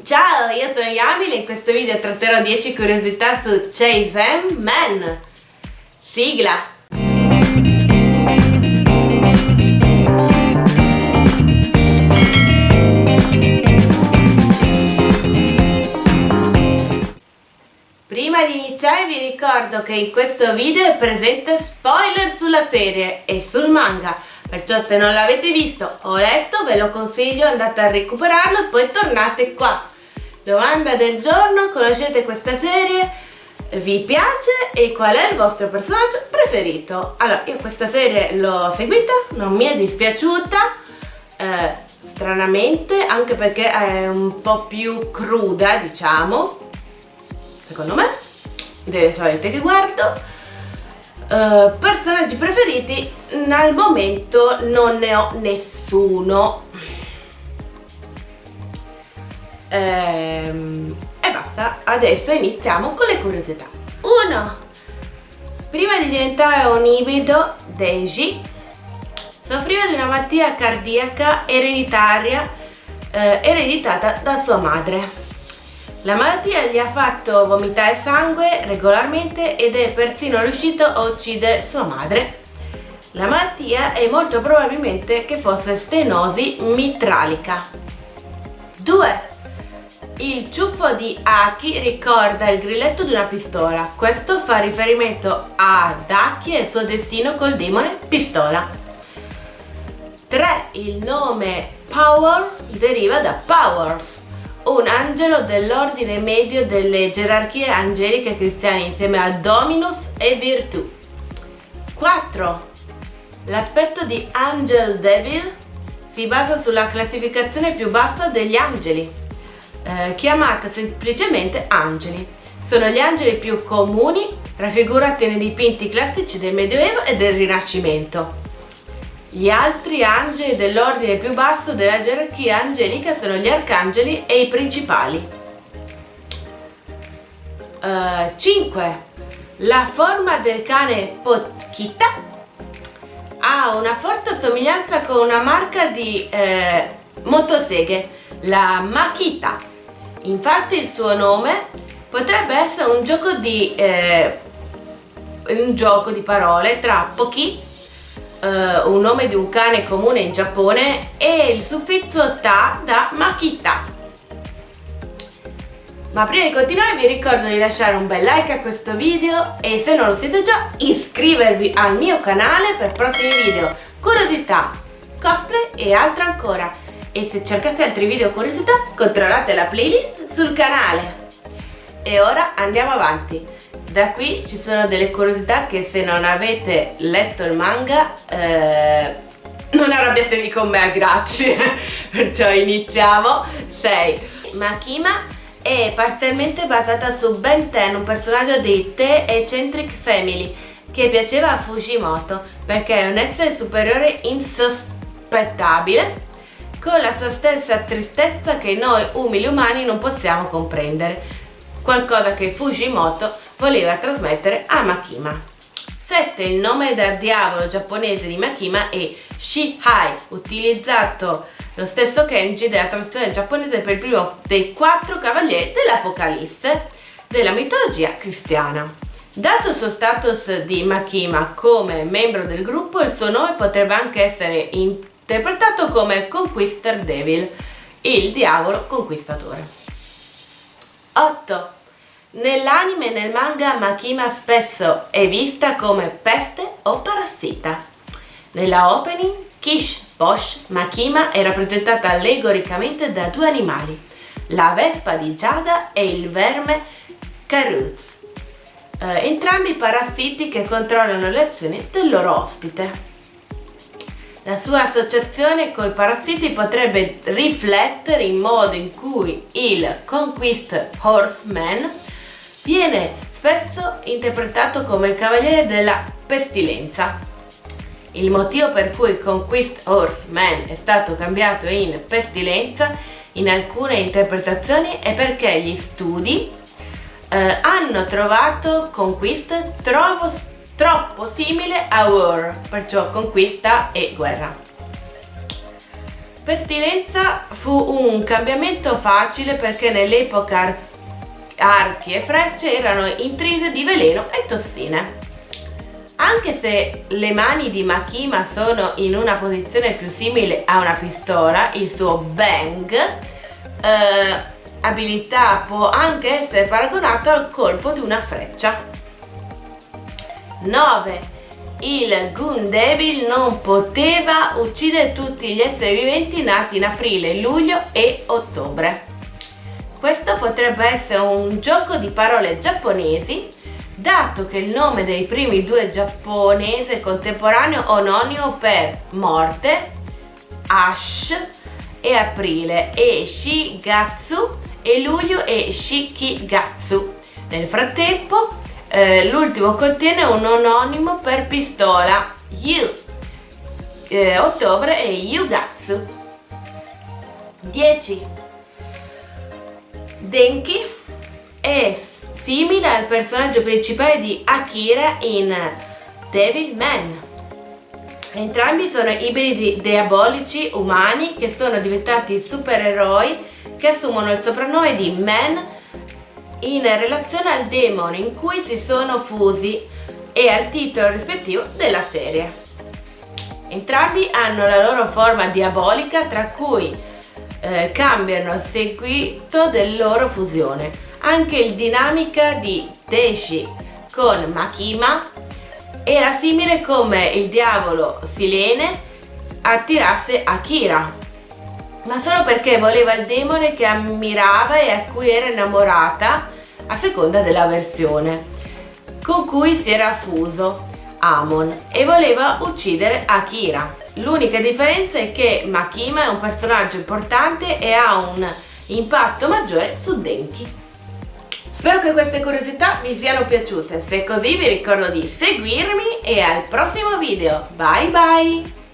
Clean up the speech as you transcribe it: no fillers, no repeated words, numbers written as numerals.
Ciao, io sono Yamil e in questo video tratterò 10 curiosità su Chainsaw Man. Sigla! Prima di iniziare vi ricordo che in questo video è presente spoiler sulla serie e sul manga, perciò se non l'avete visto o letto ve lo consiglio, andate a recuperarlo e poi tornate qua. Domanda del giorno: conoscete questa serie? Vi piace? E qual è il vostro personaggio preferito? Allora, io questa serie l'ho seguita, non mi è dispiaciuta, stranamente, anche perché è un po' più cruda, diciamo, secondo me, delle solite che guardo. Personaggi preferiti al momento non ne ho nessuno. E basta, adesso iniziamo con le curiosità. 1. Prima di diventare un ibrido, Denji soffriva di una malattia cardiaca ereditata da sua madre. La malattia gli ha fatto vomitare sangue regolarmente ed è persino riuscito a uccidere sua madre. La malattia è molto probabilmente che fosse stenosi mitralica. 2. Il ciuffo di Aki ricorda il grilletto di una pistola. Questo fa riferimento ad Aki e il suo destino col demone pistola. 3. Il nome Power deriva da Powers, un angelo dell'ordine medio delle gerarchie angeliche cristiane insieme a Dominus e Virtù. 4. L'aspetto di Angel Devil si basa sulla classificazione più bassa degli angeli, chiamata semplicemente angeli. Sono gli angeli più comuni raffigurati nei dipinti classici del Medioevo e del Rinascimento. Gli altri angeli dell'ordine più basso della gerarchia angelica sono gli arcangeli e i principali. 5. La forma del cane Potkita ha una forte somiglianza con una marca di motoseghe, la Makita. Infatti il suo nome potrebbe essere un gioco di parole tra Poki, un nome di un cane comune in Giappone, e il suffitto ta da Makita. Ma prima di continuare vi ricordo di lasciare un bel like a questo video e, se non lo siete già, iscrivervi al mio canale per prossimi video, curiosità, cosplay e altro ancora. E se cercate altri video curiosità, controllate la playlist sul canale. E ora andiamo avanti. Da qui ci sono delle curiosità che, se non avete letto il manga, non arrabbiatevi con me, grazie. Perciò iniziamo. 6. Makima è parzialmente basata su Ben 10, un personaggio di The Eccentric Family che piaceva a Fujimoto perché è un essere superiore insospettabile, con la sua stessa tristezza che noi umili umani non possiamo comprendere, qualcosa che Fujimoto voleva trasmettere a Makima. 7. Il nome da diavolo giapponese di Makima è Shihai, utilizzato lo stesso kanji della traduzione giapponese per il primo dei 4 cavalieri dell'Apocalisse della mitologia cristiana. Dato il suo status di Makima come membro del gruppo, il suo nome potrebbe anche essere interpretato come Conquistor Devil, il diavolo conquistatore. 8. Nell'anime e nel manga Makima spesso è vista come peste o parassita. Nella opening Kish Bosh, Makima è rappresentata allegoricamente da 2 animali, la vespa di giada e il verme Karuz, entrambi parassiti che controllano le azioni del loro ospite. La sua associazione col parassiti potrebbe riflettere il modo in cui il Conquest Horseman viene spesso interpretato come il cavaliere della pestilenza. Il motivo per cui Conquest Horseman è stato cambiato in pestilenza in alcune interpretazioni è perché gli studi hanno trovato Conquest troppo simile a War, perciò conquista e guerra. Pestilenza fu un cambiamento facile perché nell'epoca archi e frecce erano intrise di veleno e tossine. Anche se le mani di Makima sono in una posizione più simile a una pistola, il suo bang abilità può anche essere paragonato al colpo di una freccia. 9. Il Gun Devil non poteva uccidere tutti gli esseri viventi nati in aprile, luglio e ottobre. Questo potrebbe essere un gioco di parole giapponesi, dato che il nome dei primi due giapponese contemporaneo ononimo per morte, Ash e aprile, e Shigatsu e luglio e Shikigatsu. Nel frattempo l'ultimo contiene un ononimo per pistola, Yu, ottobre e Yugatsu. 10. Denki è simile al personaggio principale di Akira in Devilman. Entrambi sono ibridi diabolici umani che sono diventati supereroi che assumono il soprannome di Man in relazione al demone in cui si sono fusi e al titolo rispettivo della serie. Entrambi hanno la loro forma diabolica, tra cui cambiano a seguito della loro fusione. Anche il dinamica di Teishi con Makima era simile, come il diavolo Silene attirasse Akira, ma solo perché voleva il demone che ammirava e a cui era innamorata a seconda della versione con cui si era fuso, Amon, e voleva uccidere Akira. L'unica differenza è che Makima è un personaggio importante e ha un impatto maggiore su Denki. Spero che queste curiosità vi siano piaciute, se è così vi ricordo di seguirmi e al prossimo video. Bye bye!